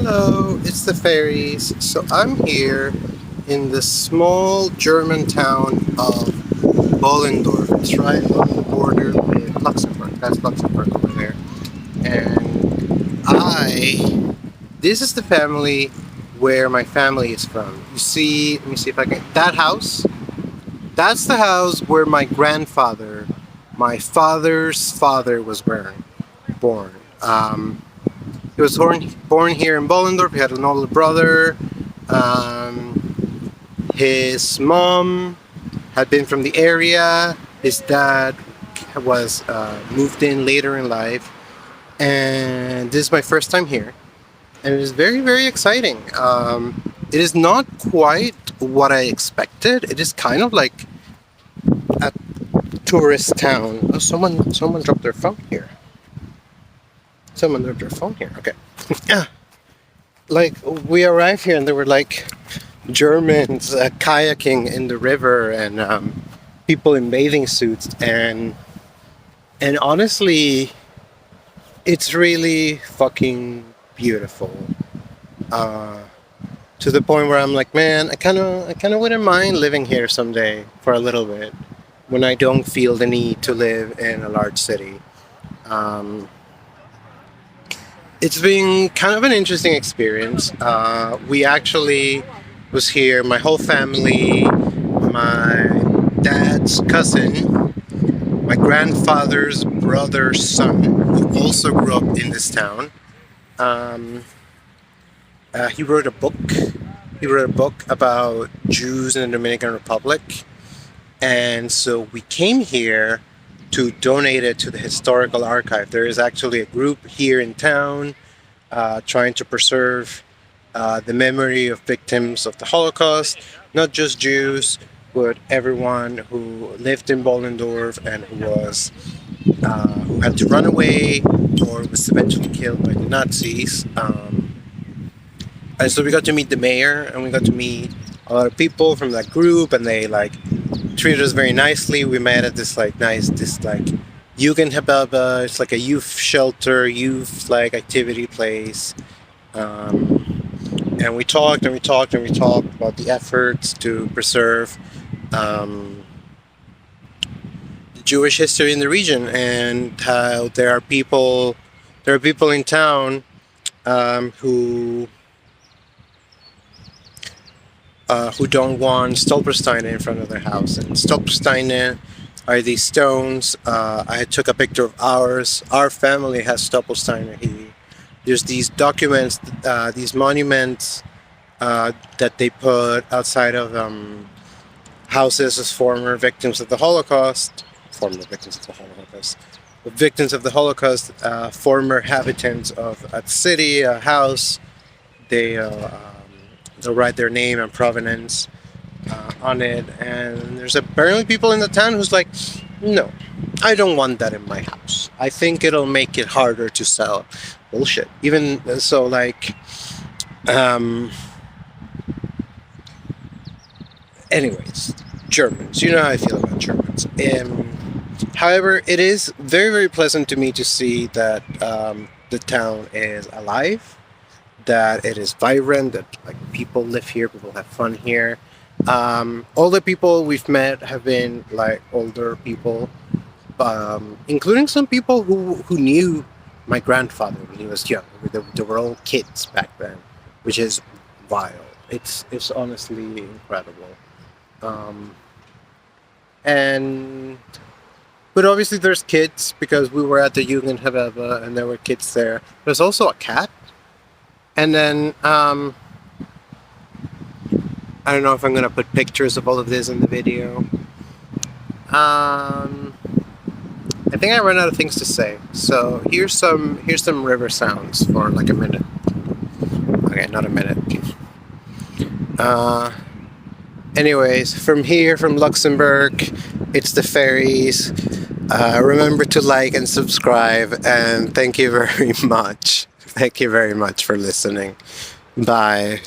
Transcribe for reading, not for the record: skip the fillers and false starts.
Hello, it's the fairies. So I'm here in the small German town of Bollendorf. It's right on the border with Luxembourg. That's Luxembourg over there. And this is the family where my family is from. You see, let me see if I can. That house, that's the house where my grandfather, my father's father, was born. He was born here in Bollendorf. He had an older brother. His mom had been from the area. His dad was moved in later in life. And this is my first time here. And it is very, very exciting. It is not quite what I expected. It is kind of like a tourist town. Oh, someone dropped their phone here. Someone dropped their phone here. Okay. Yeah. Like we arrived here and there were like Germans kayaking in the river and people in bathing suits and honestly, it's really fucking beautiful. To the point where I'm like, man, I kind of wouldn't mind living here someday for a little bit when I don't feel the need to live in a large city. Um, it's been kind of an interesting experience. We actually was here, my whole family, my dad's cousin, my grandfather's brother's son, who also grew up in this town. Um, he wrote a book. He wrote a book about Jews in the Dominican Republic, and so we came here to donate it to the historical archive. There is actually a group here in town trying to preserve the memory of victims of the Holocaust, not just Jews, but everyone who lived in Bollendorf and who had to run away or was eventually killed by the Nazis. And so we got to meet the mayor, and we got to meet a lot of people from that group, and they like treated us very nicely. We met at this Jugendherberge. It's like a youth shelter, youth like activity place. And we talked and we talked and we talked about the efforts to preserve the Jewish history in the region, and how there are people in town who don't want stolpersteine in front of their house. And stolpersteine are these stones. I took a picture of ours. Our family has stolpersteine. There's these documents, these monuments that they put outside of houses of former victims of the Holocaust. Victims of the Holocaust, former inhabitants of a city, a house. They'll write their name and provenance on it. And there's apparently people in the town who's like, no, I don't want that in my house. I think it'll make it harder to sell. Bullshit. Even so, like, anyways, Germans. You know how I feel about Germans. However, it is very, very pleasant to me to see that the town is alive, that it is vibrant, that like people live here, people have fun here. All the people we've met have been like older people, including some people who knew my grandfather when he was young. They were all kids back then, which is wild. It's honestly incredible. And but obviously there's kids because we were at the Jugendherberge and there were kids there. There's also a cat. And then I don't know if I'm gonna put pictures of all of this in the video. I think I ran out of things to say. So here's some river sounds for like a minute. Okay, not a minute. Anyways, from here, from Luxembourg, it's the fairies. Remember to like and subscribe, and thank you very much. Thank you very much for listening. Bye.